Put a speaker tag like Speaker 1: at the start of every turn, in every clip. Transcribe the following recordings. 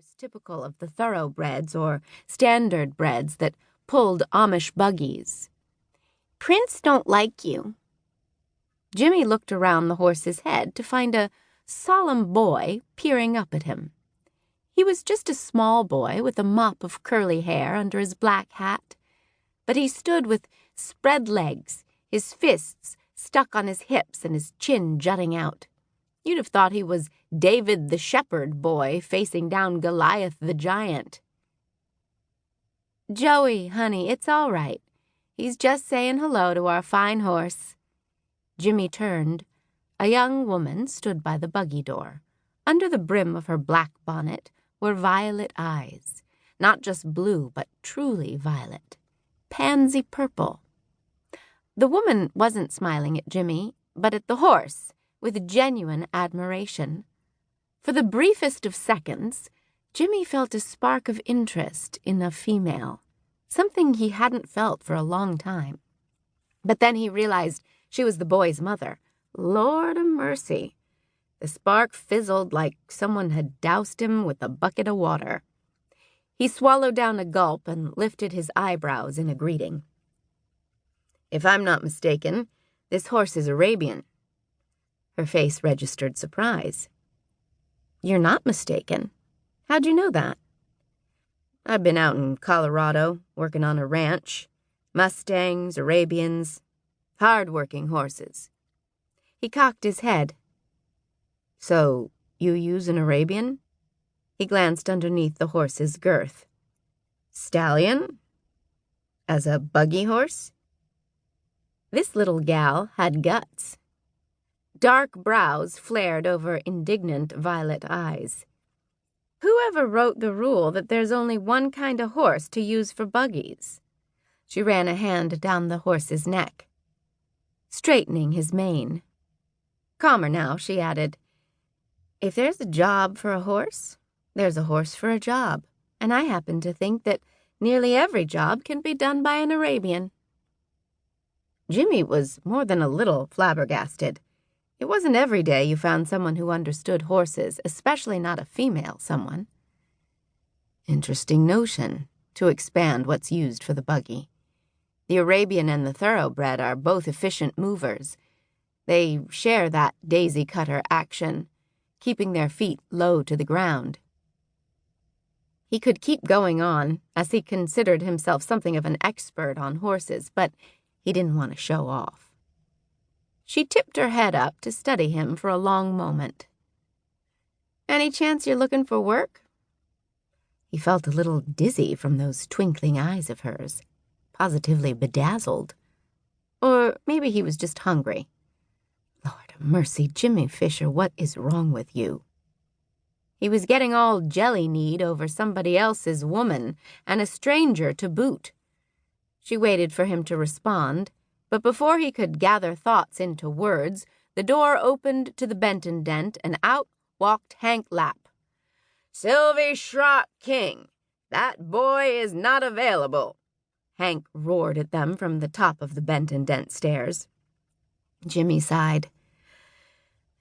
Speaker 1: horse typical of the thoroughbreds or standard breds that pulled Amish buggies.
Speaker 2: "Prince don't like you."
Speaker 1: Jimmy looked around the horse's head to find a solemn boy peering up at him. He was just a small boy with a mop of curly hair under his black hat, but he stood with spread legs, his fists stuck on his hips and his chin jutting out. You'd have thought he was David the shepherd boy facing down Goliath the giant. "Joey, honey, it's all right. He's just saying hello to our fine horse." Jimmy turned. A young woman stood by the buggy door. Under the brim of her black bonnet were violet eyes, not just blue, but truly violet, pansy purple. The woman wasn't smiling at Jimmy, but at the horse, with genuine admiration. For the briefest of seconds, Jimmy felt a spark of interest in a female, something he hadn't felt for a long time. But then he realized she was the boy's mother. Lord a mercy. The spark fizzled like someone had doused him with a bucket of water. He swallowed down a gulp and lifted his eyebrows in a greeting. "If I'm not mistaken, this horse is Arabian." Her face registered surprise. "You're not mistaken. How'd you know that?" "I've been out in Colorado, working on a ranch. Mustangs, Arabians, hard-working horses." He cocked his head. "So, you use an Arabian?" He glanced underneath the horse's girth. "Stallion? As a buggy horse?" This little gal had guts. Dark brows flared over indignant violet eyes. Whoever wrote the rule that there's only one kind of horse to use for buggies? She ran a hand down the horse's neck, straightening his mane. Calmer now, she added, "If there's a job for a horse, there's a horse for a job, and I happen to think that nearly every job can be done by an Arabian." Jimmy was more than a little flabbergasted. It wasn't every day you found someone who understood horses, especially not a female someone. Interesting notion, to expand what's used for the buggy. The Arabian and the thoroughbred are both efficient movers. They share that daisy-cutter action, keeping their feet low to the ground. He could keep going on, as he considered himself something of an expert on horses, but he didn't want to show off. She tipped her head up to study him for a long moment. "Any chance you're looking for work?" He felt a little dizzy from those twinkling eyes of hers, positively bedazzled. Or maybe he was just hungry. Lord of mercy, Jimmy Fisher, what is wrong with you? He was getting all jelly-kneed over somebody else's woman, and a stranger to boot. She waited for him to respond, but before he could gather thoughts into words, the door opened to the Bent N Dent, and out walked Hank Lapp. "Sylvie Schrock King, that boy is not available," Hank roared at them from the top of the Bent N Dent stairs. Jimmy sighed.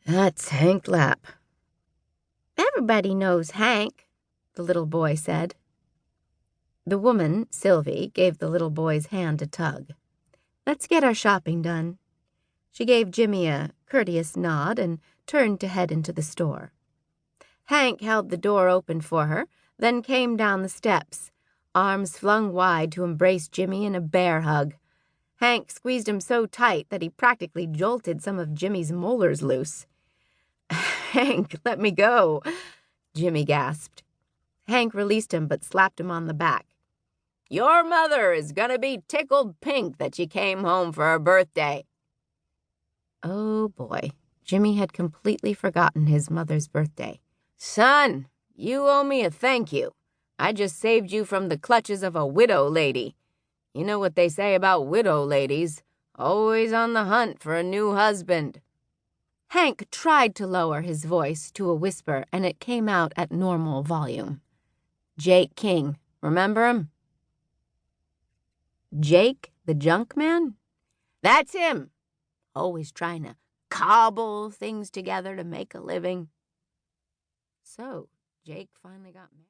Speaker 1: "That's Hank Lapp."
Speaker 2: "Everybody knows Hank," the little boy said.
Speaker 1: The woman, Sylvie, gave the little boy's hand a tug. "Let's get our shopping done." She gave Jimmy a courteous nod and turned to head into the store. Hank held the door open for her, then came down the steps, arms flung wide to embrace Jimmy in a bear hug. Hank squeezed him so tight that he practically jolted some of Jimmy's molars loose. "Hank, let me go," Jimmy gasped. Hank released him but slapped him on the back. "Your mother is gonna be tickled pink that you came home for her birthday." Oh boy, Jimmy had completely forgotten his mother's birthday. "Son, you owe me a thank you. I just saved you from the clutches of a widow lady. You know what they say about widow ladies, always on the hunt for a new husband." Hank tried to lower his voice to a whisper, and it came out at normal volume. "Jake King, remember him?" "Jake, the junk man?" "That's him. Always trying to cobble things together to make a living." So, Jake finally got married.